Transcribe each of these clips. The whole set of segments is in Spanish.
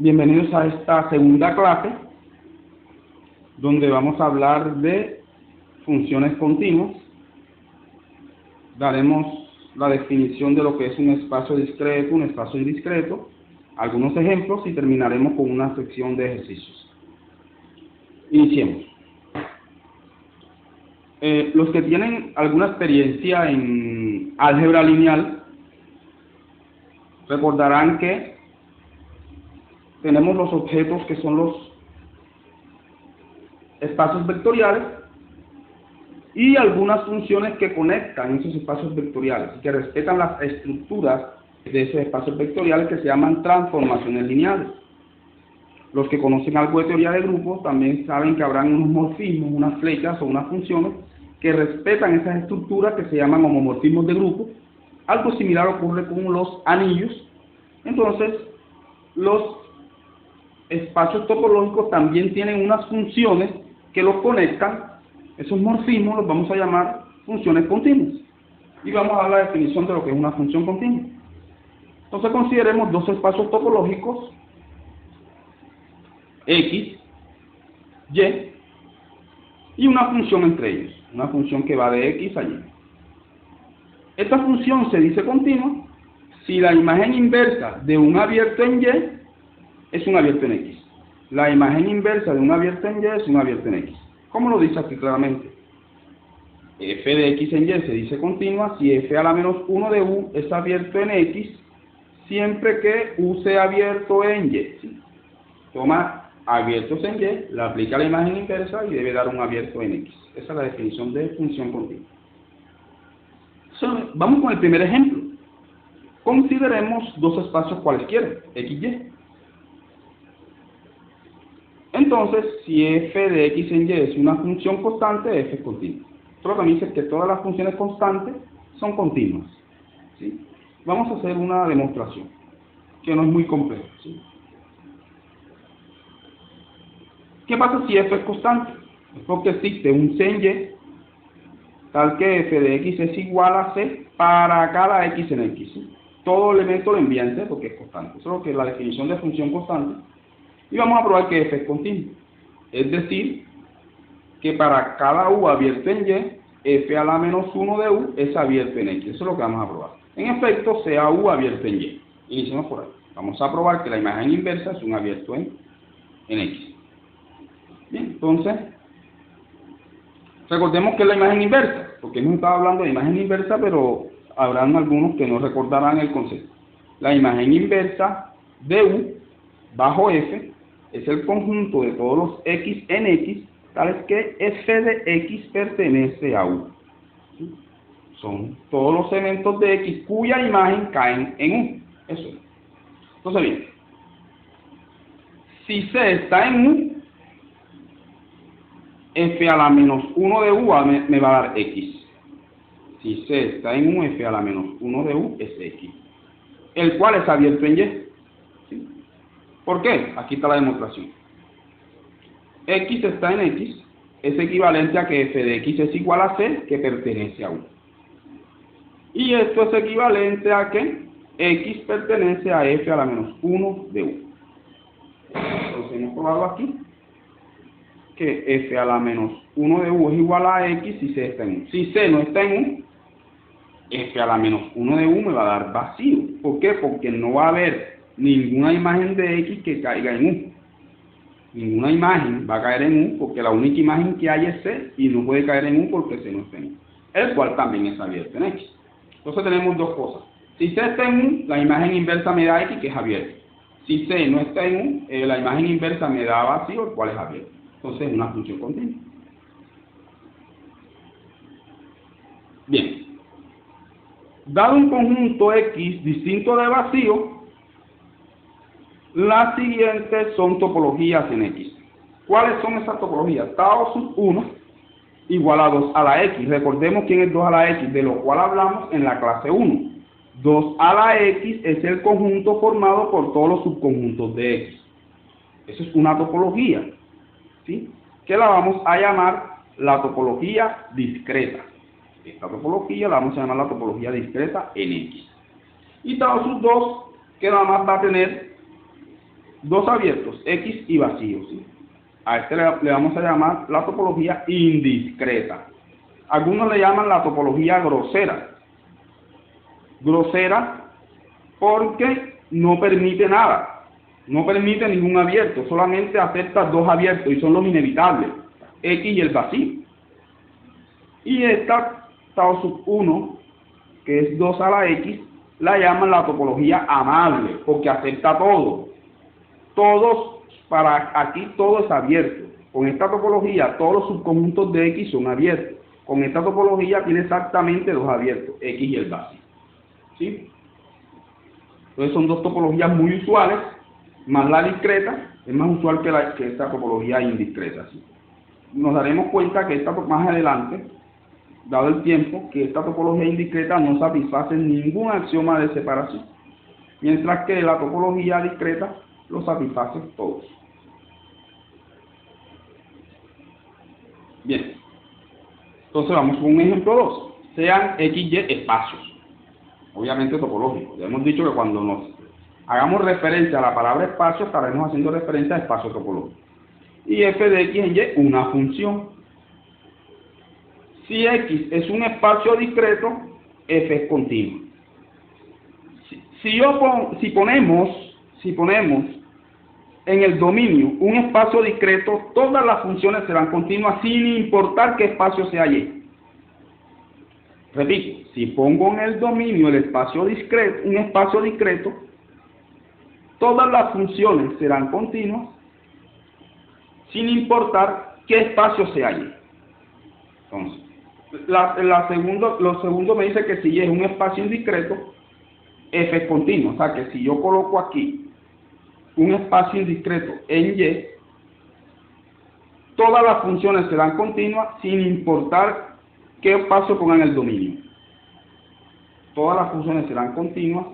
Bienvenidos a esta segunda clase, donde vamos a hablar de funciones continuas. Daremos la definición de lo que es un espacio discreto, un espacio indiscreto, algunos ejemplos y terminaremos con una sección de ejercicios. Iniciemos. Los que tienen alguna experiencia en álgebra lineal recordarán que tenemos los objetos que son los espacios vectoriales y algunas funciones que conectan esos espacios vectoriales y que respetan las estructuras de esos espacios vectoriales que se llaman transformaciones lineales. Los que conocen algo de teoría de grupos también saben que habrán unos morfismos, unas flechas o unas funciones que respetan esas estructuras que se llaman homomorfismos de grupo. Algo similar ocurre con los anillos. Entonces, los espacios topológicos también tienen unas funciones que los conectan. Esos morfismos los vamos a llamar funciones continuas. Y vamos a dar la definición de lo que es una función continua. Entonces consideremos dos espacios topológicos, X, Y, y una función entre ellos. Una función que va de X a Y. Esta función se dice continua si la imagen inversa de un abierto en Y es un abierto en X. La imagen inversa de un abierto en Y es un abierto en X. ¿Cómo lo dice aquí claramente? F de X en Y se dice continua si F a la menos 1 de U es abierto en X, siempre que U sea abierto en Y. ¿Sí? Toma abiertos en Y, le aplica la imagen inversa y debe dar un abierto en X. Esa es la definición de función continua. Vamos con el primer ejemplo. Consideremos dos espacios cualesquiera, X y Y. Entonces, si f de x en y es una función constante, f es continua. Esto lo que me dice es que todas las funciones constantes son continuas. ¿Sí? Vamos a hacer una demostración, que no es muy compleja. ¿Sí? ¿Qué pasa si f es constante? Es porque existe un c en y, tal que f de x es igual a c para cada x en x. ¿Sí? Todo elemento lo envía en c porque es constante. Eso es lo que es la definición de función constante. Y vamos a probar que f es continuo. Es decir, que para cada u abierto en y, f a la menos 1 de u es abierto en x. Eso es lo que vamos a probar. En efecto, sea u abierto en y. Iniciemos por ahí. Vamos a probar que la imagen inversa es un abierto en x. Bien, entonces, recordemos que es la imagen inversa, porque hemos estado hablando de imagen inversa, pero habrán algunos que no recordarán el concepto. La imagen inversa de u bajo f es el conjunto de todos los x en x, tales que f de x pertenece a u. ¿Sí? Son todos los elementos de x cuya imagen caen en u. Eso es. Entonces, bien, si c está en u, f a la menos 1 de u me va a dar x. Si c está en u, f a la menos 1 de u es x, el cual es abierto en y. ¿Sí? ¿Por qué? Aquí está la demostración. X está en X, es equivalente a que f de x es igual a c, que pertenece a u. Y esto es equivalente a que x pertenece a f a la menos 1 de u. Entonces hemos probado aquí que f a la menos 1 de u es igual a x si c está en u. Si c no está en u, f a la menos 1 de u me va a dar vacío. ¿Por qué? Porque no va a haber ninguna imagen de x que caiga en u. Ninguna imagen va a caer en u porque la única imagen que hay es c y no puede caer en u porque c no está en u, el cual también es abierto en x. Entonces tenemos dos cosas. Si c está en u, la imagen inversa me da x, que es abierto. Si c no está en u, la imagen inversa me da vacío, el cual es abierto. Entonces es una función continua. Bien. Dado un conjunto x distinto de vacío, las siguientes son topologías en X. ¿Cuáles son esas topologías? Tau sub 1 igual a 2 a la X. Recordemos quién es 2 a la X, de lo cual hablamos en la clase 1. 2 a la X es el conjunto formado por todos los subconjuntos de X. Eso es una topología, ¿sí? Que la vamos a llamar la topología discreta. Esta topología la vamos a llamar la topología discreta en X. Y tau sub 2, que nada más va a tener dos abiertos, X y vacío, ¿sí? A este le vamos a llamar la topología indiscreta. Algunos le llaman la topología grosera. Grosera porque no permite nada, no permite ningún abierto, solamente acepta dos abiertos y son los inevitables, X y el vacío. Y esta tau sub 1, que es 2 a la X, la llaman la topología amable, porque acepta todo. Aquí todo es abierto. Con esta topología todos los subconjuntos de X son abiertos. Con esta topología tiene exactamente dos abiertos, X y el vacío. ¿Sí? Entonces son dos topologías muy usuales, más la discreta es más usual que esta topología indiscreta, ¿sí? Nos daremos cuenta que más adelante, dado el tiempo, que esta topología indiscreta no satisface ningún axioma de separación, mientras que la topología discreta lo satisface todos. Bien, entonces vamos con un ejemplo 2. Sean XY espacios, obviamente topológicos. Ya hemos dicho que cuando nos hagamos referencia a la palabra espacio, estaremos haciendo referencia a espacio topológico. Y f de x en y, una función. Si x es un espacio discreto, f es continuo. Si ponemos en el dominio un espacio discreto, todas las funciones serán continuas sin importar qué espacio sea y. Repito, si pongo en el dominio un espacio discreto, todas las funciones serán continuas sin importar qué espacio sea y. Entonces, lo segundo me dice que si y es un espacio indiscreto, f es continuo. O sea que si yo coloco aquí un espacio indiscreto en y, todas las funciones serán continuas sin importar qué espacio ponga en el dominio. Todas las funciones serán continuas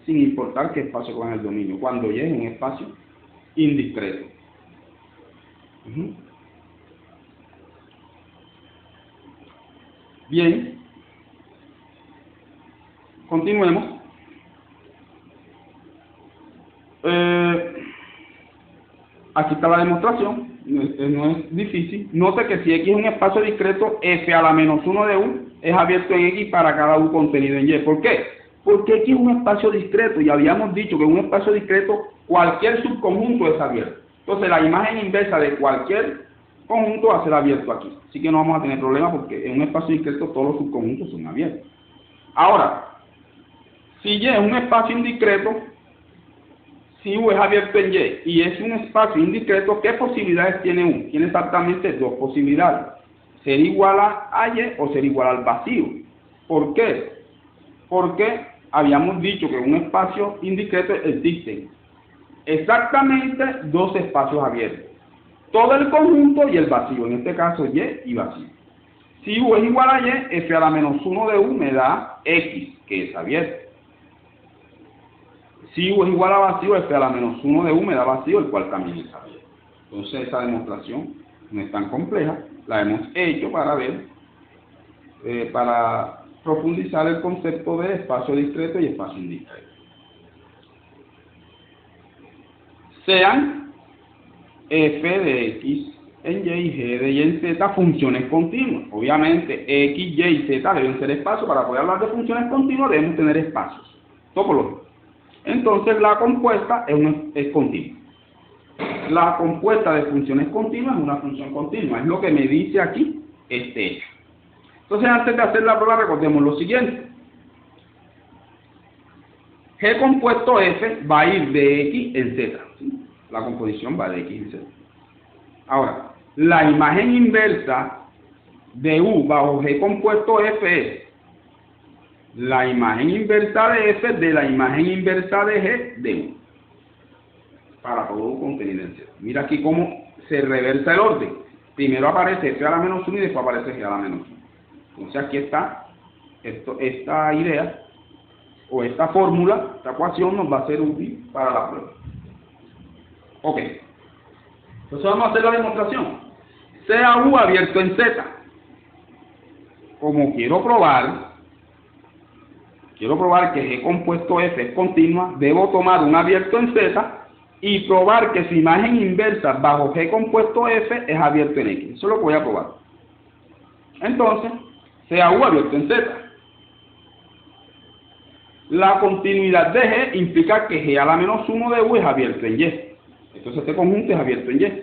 sin importar qué espacio ponga en el dominio, cuando y es un espacio indiscreto. Bien, continuemos. Aquí está la demostración, no es difícil. Note que si X es un espacio discreto, f a la menos 1 de U es abierto en X para cada U contenido en Y. ¿Por qué? Porque X es un espacio discreto y habíamos dicho que en un espacio discreto cualquier subconjunto es abierto. Entonces la imagen inversa de cualquier conjunto va a ser abierto aquí. Así que no vamos a tener problemas porque en un espacio discreto todos los subconjuntos son abiertos. Ahora, si Y es un espacio indiscreto, si U es abierto en Y es un espacio indiscreto, ¿qué posibilidades tiene U? Tiene exactamente dos posibilidades. Ser igual a Y o ser igual al vacío. ¿Por qué? Porque habíamos dicho que en un espacio indiscreto existen exactamente dos espacios abiertos. Todo el conjunto y el vacío, en este caso Y vacío. Si U es igual a Y, f a la menos 1 de U me da X, que es abierto. Si U es igual a vacío, f a la menos 1 de U me da vacío, el cual también es abierto. Entonces esa demostración no es tan compleja, la hemos hecho para ver, para profundizar el concepto de espacio discreto y espacio indiscreto. Sean f de x en y y g de y en z funciones continuas. Obviamente x, y y z deben ser espacios. Para poder hablar de funciones continuas debemos tener espacios topológicos. Entonces la compuesta es continua. La compuesta de funciones continuas es una función continua. Es lo que me dice aquí este hecho. Entonces antes de hacer la prueba recordemos lo siguiente. G compuesto F va a ir de X en Z. ¿Sí? La composición va de X en Z. Ahora, la imagen inversa de U bajo G compuesto F es la imagen inversa de F de la imagen inversa de G de U. Para todo U contenido en Z. Mira aquí cómo se reversa el orden. Primero aparece F a la menos 1 y después aparece G a la menos 1. Entonces aquí está esta idea o esta fórmula, esta ecuación nos va a ser útil para la prueba. Ok. Entonces vamos a hacer la demostración. Sea U abierto en Z. Como quiero probar que G compuesto F es continua, debo tomar un abierto en Z y probar que su imagen inversa bajo G compuesto F es abierto en X. Eso es lo que voy a probar. Entonces, sea U abierto en Z. La continuidad de G implica que G a la menos 1 de U es abierto en Y. Entonces este conjunto es abierto en Y.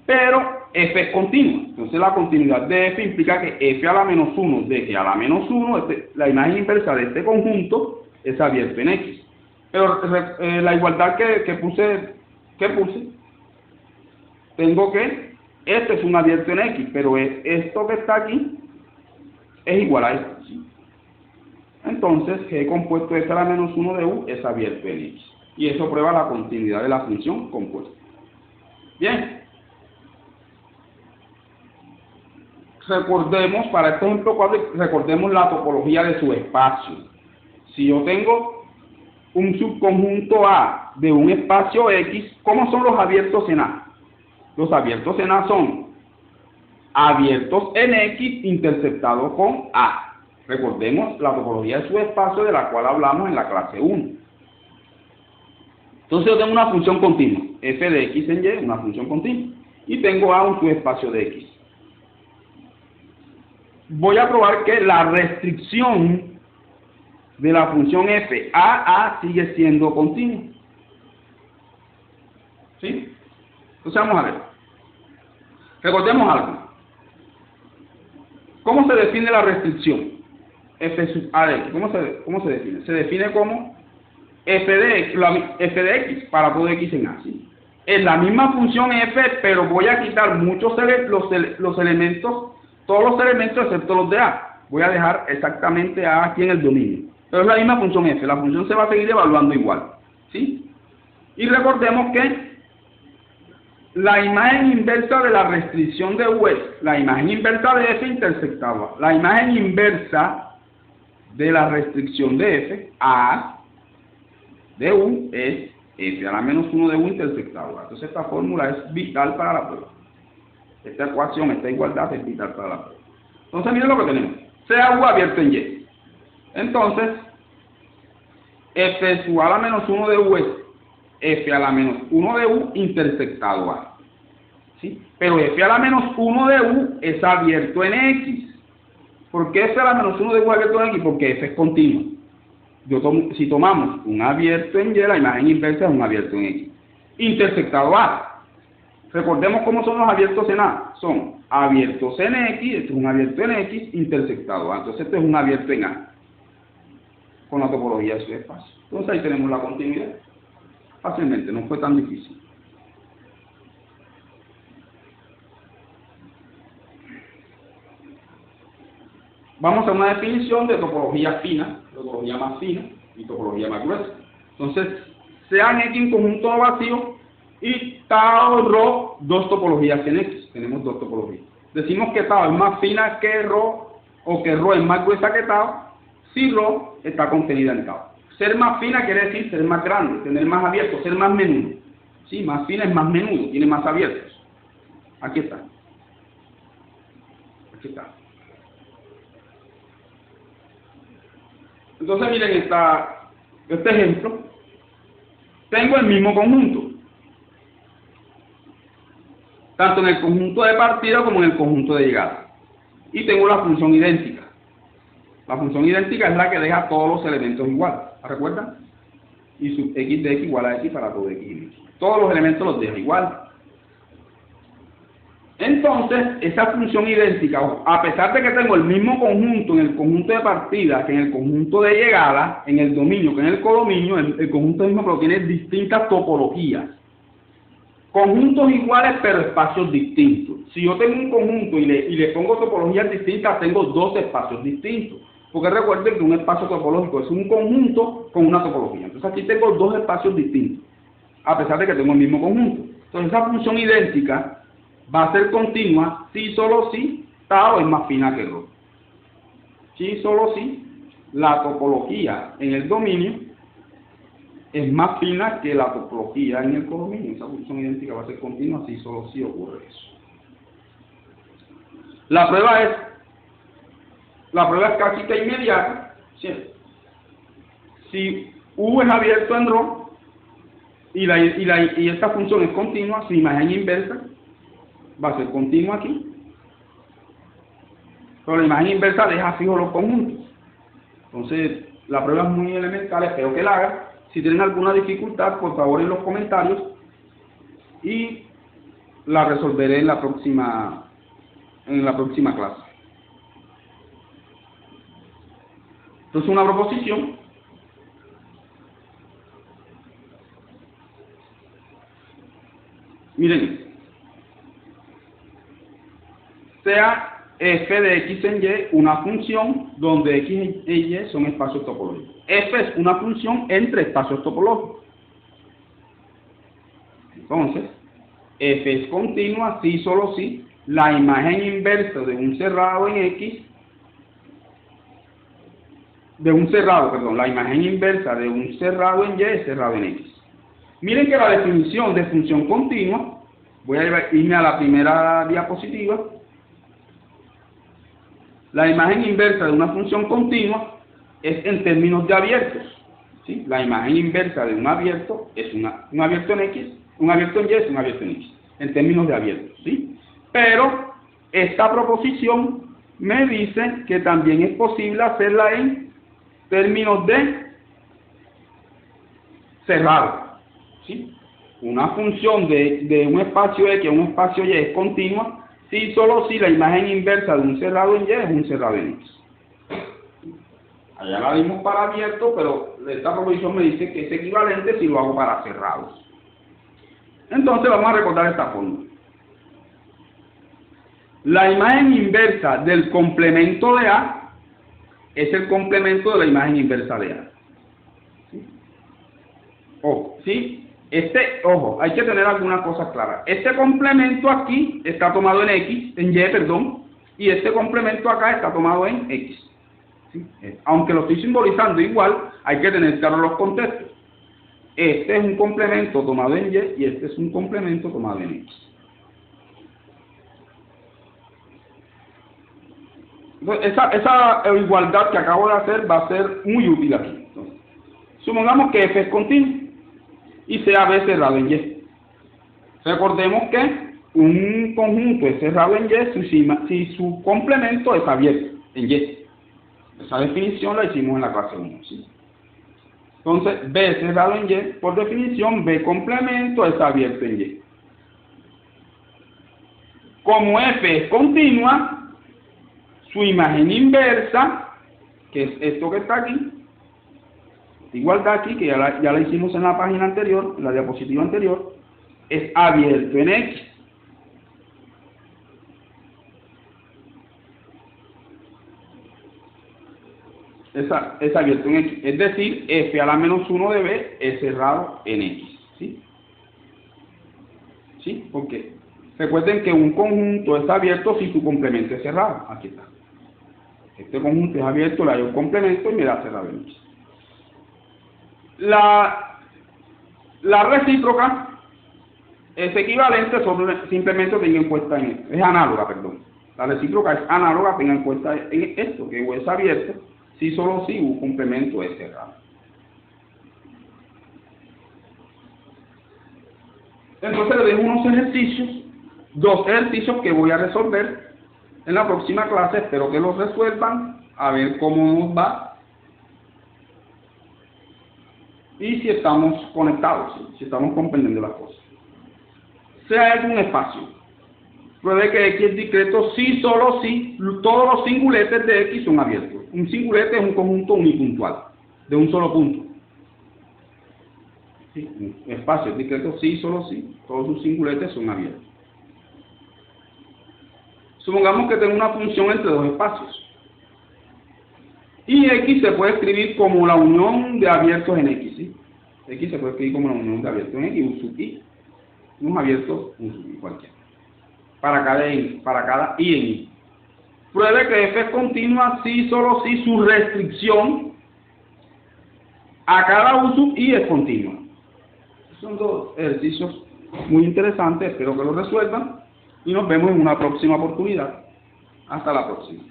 Pero F es continua. Entonces la continuidad de F implica que F a la menos 1 de G a la menos 1, la imagen inversa de este conjunto es abierto en X. Pero la igualdad que puse, tengo que este es un abierto en X, pero esto que está aquí es igual a esto, ¿sí? Entonces G compuesto F a la menos 1 de U es abierto en X. Y eso prueba la continuidad de la función compuesta. Bien. Recordemos, para este ejemplo, recordemos la topología de su espacio. Si yo tengo un subconjunto A de un espacio X, ¿cómo son los abiertos en A? Los abiertos en A son abiertos en X interceptados con A. Recordemos la topología de su espacio de la cual hablamos en la clase 1. Entonces yo tengo una función continua, f de x en y, una función continua, y tengo A un subespacio de X. Voy a probar que la restricción de la función f a A sigue siendo continua. ¿Sí? Entonces vamos a ver. Recordemos algo. ¿Cómo se define la restricción? F sub A de X. ¿Cómo se define? Se define como f de X para todo X en A. ¿Sí? Es la misma función f, pero voy a quitar los elementos, todos los elementos excepto los de A. Voy a dejar exactamente A aquí en el dominio. Pero es la misma función f. La función se va a seguir evaluando igual. ¿Sí? Y recordemos que la imagen inversa de la restricción de U es la imagen inversa de f intersectada. La imagen inversa de la restricción de f, A de U, es f a la menos 1 de U intersectado. Entonces esta fórmula es vital para la prueba. Esta ecuación, esta igualdad es vital para la prueba. Entonces miren lo que tenemos. Sea U abierto en Y. Entonces, f sub a la menos 1 de U es f a la menos 1 de U intersectado A. ¿Sí? Pero f a la menos 1 de U es abierto en X. ¿Por qué f a la menos 1 de U es abierto en X? Porque f es continuo. Si tomamos un abierto en Y, la imagen inversa es un abierto en X. Intersectado A. Recordemos cómo son los abiertos en A. Son abiertos en X, este es un abierto en X, intersectado A. Entonces este es un abierto en A. Con la topología de su espacio. Entonces ahí tenemos la continuidad. Fácilmente, no fue tan difícil. Vamos a una definición de topología fina, topología más fina y topología más gruesa. Entonces, sean X un conjunto vacío y Tao, Rho, dos topologías en X. Tenemos dos topologías. Decimos que Tao es más fina que Rho o que Rho es más gruesa que Tao si Rho está contenida en Tao. Ser más fina quiere decir ser más grande, tener más abierto, ser más menudo. Sí, más fina es más menudo, tiene más abiertos. Aquí está. Aquí está. Entonces miren este ejemplo. Tengo el mismo conjunto. Tanto en el conjunto de partida como en el conjunto de llegada. Y tengo la función idéntica. La función idéntica es la que deja todos los elementos igual. ¿La recuerdan? Y sub x de x igual a x para todo x en x. Todos los elementos los deja igual. Entonces, esa función idéntica, a pesar de que tengo el mismo conjunto en el conjunto de partida que en el conjunto de llegada, en el dominio que en el codominio, el conjunto mismo pero tiene distintas topologías. Conjuntos iguales pero espacios distintos. Si yo tengo un conjunto y le pongo topologías distintas, tengo dos espacios distintos. Porque recuerden que un espacio topológico es un conjunto con una topología. Entonces aquí tengo dos espacios distintos, a pesar de que tengo el mismo conjunto. Entonces esa función idéntica va a ser continua si solo si Tao es más fina que Rho. Si solo si la topología en el dominio es más fina que la topología en el codominio. Esa función idéntica va a ser continua si solo si ocurre eso. La prueba es casi que inmediata. ¿Sí? Si U es abierto en Rho, y esta función es continua, su imagen inversa va a ser continua aquí. Pero la imagen inversa deja fijos los conjuntos. Entonces, la prueba es muy elemental, espero que la hagan. Si tienen alguna dificultad, por favor en los comentarios y la resolveré en la próxima clase. Entonces, una proposición miren, sea f de x en y una función donde x y y son espacios topológicos. F es una función entre espacios topológicos. Entonces, f es continua si solo si la imagen inversa de un cerrado en x, la imagen inversa de un cerrado en y es cerrado en x. Miren que la definición de función continua, voy a irme a la primera diapositiva. La imagen inversa de una función continua es en términos de abiertos, ¿sí? La imagen inversa de un abierto es un abierto en x, un abierto en y es un abierto en x, en términos de abiertos, ¿sí? Pero esta proposición me dice que también es posible hacerla en términos de cerrado, ¿sí? Una función de un espacio x a un espacio y es continua si solo si la imagen inversa de un cerrado en y es un cerrado en x. Allá la dimos para abierto, pero esta proposición me dice que es equivalente si lo hago para cerrados. Entonces vamos a recordar esta fórmula. La imagen inversa del complemento de A es el complemento de la imagen inversa de A. ¿Sí? Ojo, ¿sí? Ojo, hay que tener algunas cosas claras. Este complemento aquí está tomado en y, y este complemento acá está tomado en x. ¿Sí? Aunque lo estoy simbolizando igual, hay que tener claros los contextos. Este es un complemento tomado en y este es un complemento tomado en x. Entonces, esa igualdad que acabo de hacer va a ser muy útil aquí. Entonces, supongamos que f es continuo y sea B cerrado en y. Recordemos que un conjunto es cerrado en y si su complemento es abierto en y. Esa definición la hicimos en la clase 1, ¿sí? Entonces, B cerrado en y, por definición, B complemento es abierto en y. Como f es continua, su imagen inversa, que es esto que está aquí, igualdad aquí, que ya la hicimos en la página anterior, en la diapositiva anterior, es abierto en x. Es abierto en x, es decir, f a la menos 1 de b es cerrado en x, ¿sí? ¿Sí? Porque recuerden que un conjunto es abierto si su complemento es cerrado. Aquí está. Este conjunto es abierto, le doy un complemento y me da cerrado en x. La recíproca es equivalente, simplemente tengan en cuenta en esto, es análoga, perdón. La recíproca es análoga, tengan en cuenta en esto, que U es abierto, si solo si U complemento es cerrado. Entonces les dejo unos ejercicios, dos ejercicios que voy a resolver en la próxima clase, espero que los resuelvan, a ver cómo nos va. Y si estamos conectados, si estamos comprendiendo las cosas. Sea X un espacio. Pruebe que X es discreto si solo si todos los singuletes de X son abiertos. Un singulete es un conjunto unipuntual, de un solo punto. ¿Sí? Un espacio es discreto si solo si todos sus singuletes son abiertos. Supongamos que tengo una función entre dos espacios. Y X se puede escribir como la unión de abiertos en X, ¿sí? X se puede escribir como la unión de abiertos en X, un sub I, un abierto, un sub I, cualquiera. Para cada I en I. Pruebe que F es continua si solo si su restricción a cada U sub I es continua. Son dos ejercicios muy interesantes, espero que los resuelvan y nos vemos en una próxima oportunidad. Hasta la próxima.